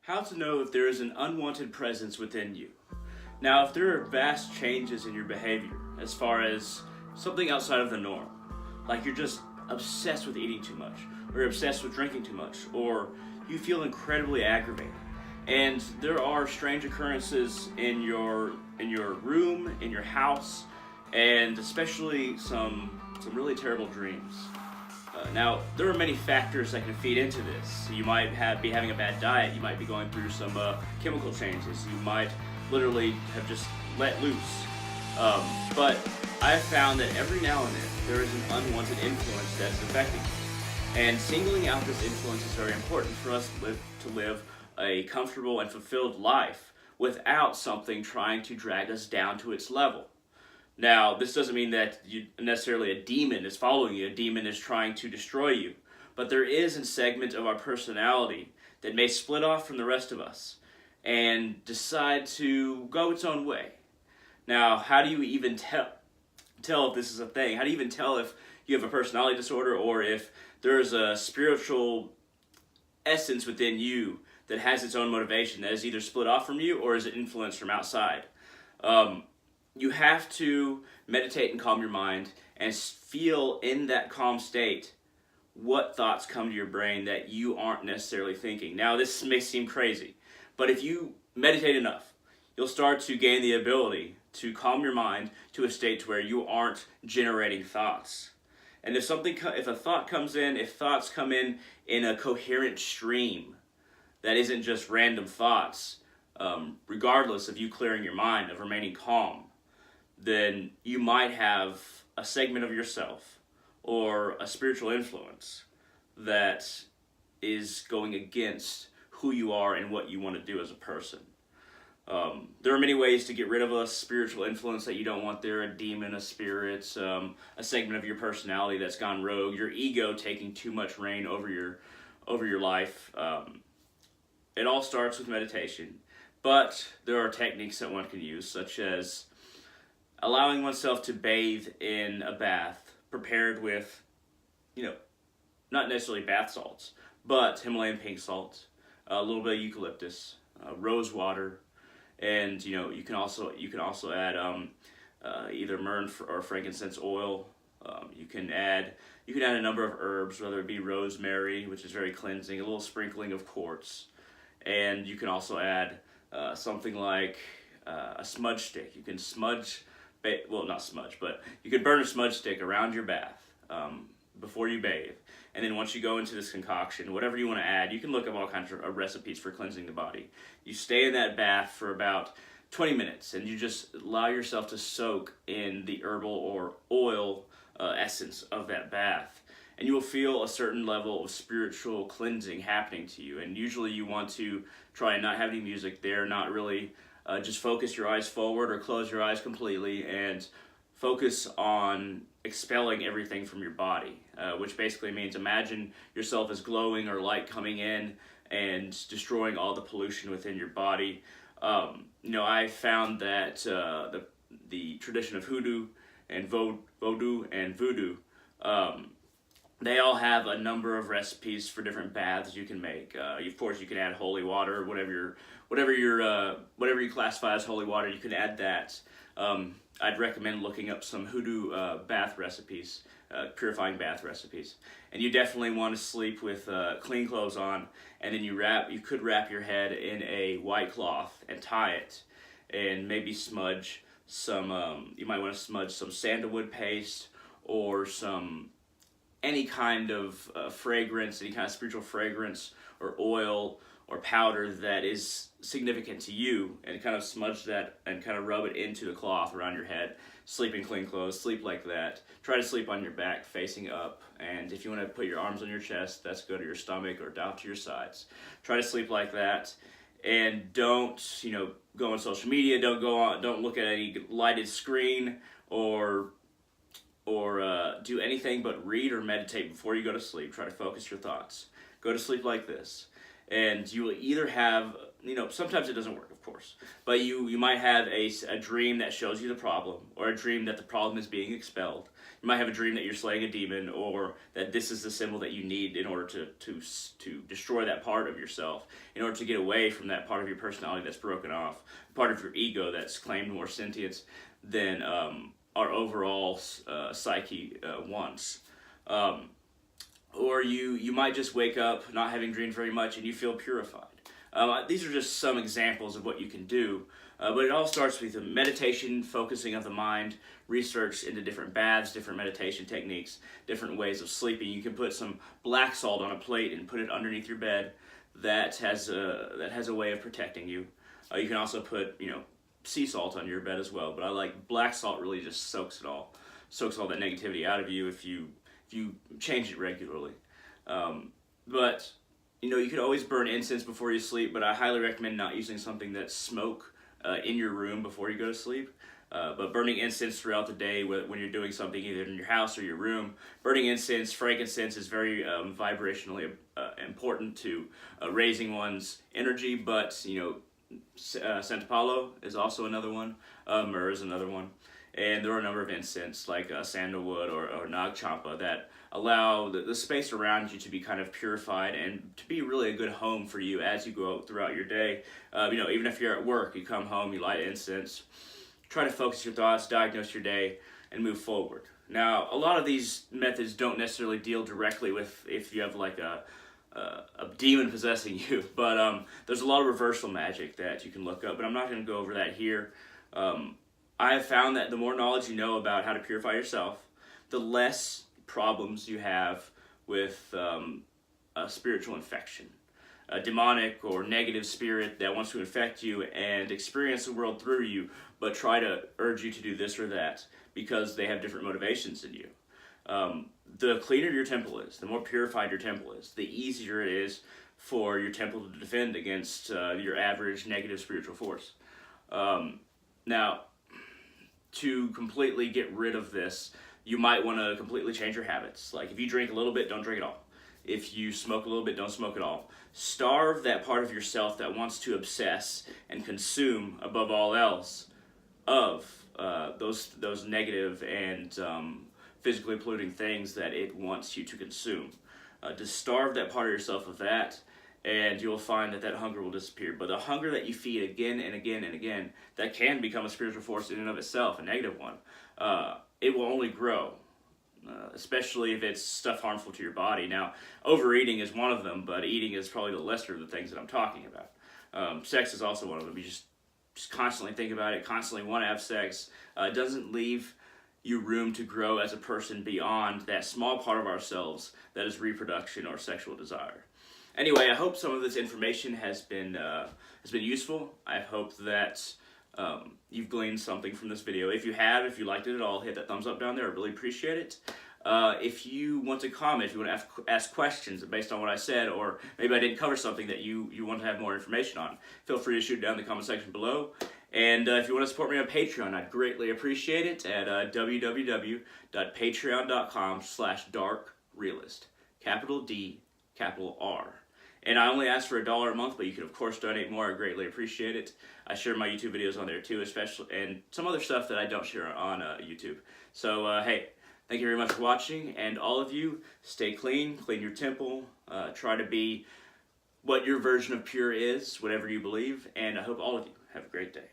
How to know if there is an unwanted presence within you. Now, if there are vast changes in your behavior, as far as something outside of the norm, like you're just obsessed with eating too much, or you're obsessed with drinking too much, or you feel incredibly aggravated, and there are strange occurrences in your room, in your house, and especially some really terrible dreams. Now, there are many factors that can feed into this. You might be having a bad diet. You might be going through some chemical changes. You might literally have just let loose. But I've found that every now and then there is an unwanted influence that's affecting you. And singling out this influence is very important for us to live a comfortable and fulfilled life without something trying to drag us down to its level. Now, this doesn't mean that necessarily a demon is following you, a demon is trying to destroy you, but there is a segment of our personality that may split off from the rest of us and decide to go its own way. Now, how do you even tell if this is a thing? How do you even tell if you have a personality disorder or if there's a spiritual essence within you that has its own motivation that is either split off from you or is influenced from outside? You have to meditate and calm your mind and feel in that calm state what thoughts come to your brain that you aren't necessarily thinking. Now, this may seem crazy, but if you meditate enough, you'll start to gain the ability to calm your mind to a state to where you aren't generating thoughts. And if a thought comes in, if thoughts come in a coherent stream that isn't just random thoughts, regardless of you clearing your mind, of remaining calm, then you might have a segment of yourself or a spiritual influence that is going against who you are and what you want to do as a person. There are many ways to get rid of a spiritual influence that you don't want there, a demon, a spirit, a segment of your personality that's gone rogue, your ego taking too much reign over your life. It all starts with meditation, but there are techniques that one can use, such as allowing oneself to bathe in a bath prepared with, not necessarily bath salts, but Himalayan pink salt, a little bit of eucalyptus, rose water, and you can also add either myrrh or frankincense oil. You can add a number of herbs, whether it be rosemary, which is very cleansing, a little sprinkling of quartz, and you can also add something like a smudge stick. You can you can burn a smudge stick around your bath before you bathe. And then once you go into this concoction, whatever you want to add, you can look up all kinds of recipes for cleansing the body. You stay in that bath for about 20 minutes and you just allow yourself to soak in the herbal or oil essence of that bath. And you will feel a certain level of spiritual cleansing happening to you. And usually you want to try and not have any music there, not really just focus your eyes forward or close your eyes completely and focus on expelling everything from your body, which basically means imagine yourself as glowing or light coming in and destroying all the pollution within your body. I found that the tradition of hoodoo and vodou and voodoo, they all have a number of recipes for different baths you can make. Of course, you can add holy water, whatever you classify as holy water. You can add that. I'd recommend looking up some hoodoo bath recipes, purifying bath recipes. And you definitely want to sleep with clean clothes on, and then you could wrap your head in a white cloth and tie it, and maybe smudge some. You might want to smudge some sandalwood paste or any kind of fragrance, any kind of spiritual fragrance or oil or powder that is significant to you, and kind of smudge that and kind of rub it into the cloth around your head. Sleep in clean clothes, sleep like that. Try to sleep on your back facing up, and if you want to put your arms on your chest, that's good, or your stomach, or down to your sides. Try to sleep like that, and don't go on social media, don't look at any lighted screen or do anything but read or meditate before you go to sleep. Try to focus your thoughts. Go to sleep like this. And you will either have sometimes it doesn't work, of course, but you might have a dream that shows you the problem, or a dream that the problem is being expelled. You might have a dream that you're slaying a demon, or that this is the symbol that you need in order to destroy that part of yourself, in order to get away from that part of your personality that's broken off, part of your ego that's claimed more sentience than our overall psyche wants. Or you might just wake up not having dreamed very much and you feel purified. These are just some examples of what you can do, but it all starts with meditation, focusing of the mind, research into different baths, different meditation techniques, different ways of sleeping. You can put some black salt on a plate and put it underneath your bed. That has a way of protecting you. You can also put sea salt on your bed as well, but I like black salt. Really just soaks all that negativity out of you if you change it regularly. But you could always burn incense before you sleep, but I highly recommend not using something that's smoke in your room before you go to sleep. But burning incense throughout the day when you're doing something either in your house or your room, burning incense, frankincense is very vibrationally important to raising one's energy, but Santapalo is also another one, myrrh is another one, and there are a number of incense like sandalwood or nag champa that allow the space around you to be kind of purified and to be really a good home for you as you go throughout your day. Even if you're at work, you come home, you light incense, try to focus your thoughts, diagnose your day, and move forward. Now, a lot of these methods don't necessarily deal directly with if you have like a demon possessing you, but there's a lot of reversal magic that you can look up, but I'm not going to go over that here. I have found that the more knowledge you know about how to purify yourself, the less problems you have with a spiritual infection. A demonic or negative spirit that wants to infect you and experience the world through you, but try to urge you to do this or that because they have different motivations than you. The cleaner your temple is, the more purified your temple is, the easier it is for your temple to defend against your average negative spiritual force. Now, to completely get rid of this, you might want to completely change your habits. Like if you drink a little bit, don't drink at all. If you smoke a little bit, don't smoke at all. Starve that part of yourself that wants to obsess and consume above all else of those negative and physically polluting things that it wants you to consume. Just starve that part of yourself of that, and you'll find that hunger will disappear. But the hunger that you feed again and again and again, that can become a spiritual force in and of itself, a negative one, it will only grow. Especially if it's stuff harmful to your body. Now, overeating is one of them, but eating is probably the lesser of the things that I'm talking about. Sex is also one of them. You just constantly think about it, constantly want to have sex. It doesn't leave you room to grow as a person beyond that small part of ourselves that is reproduction or sexual desire. Anyway, I hope some of this information has been useful. I hope that you've gleaned something from this video. If you you liked it at all, hit that thumbs up down there. I really appreciate it. If you want to comment, if you want to ask questions based on what I said, or maybe I didn't cover something that you want to have more information on, feel free to shoot it down in the comment section below. And if you want to support me on Patreon, I'd greatly appreciate it at www.patreon.com/darkrealist. Capital D, capital R. And I only ask for $1 a month, but you can of course donate more. I greatly appreciate it. I share my YouTube videos on there too, especially, and some other stuff that I don't share on YouTube. So hey, thank you very much for watching, and all of you, stay clean, clean your temple, try to be what your version of pure is, whatever you believe, and I hope all of you have a great day.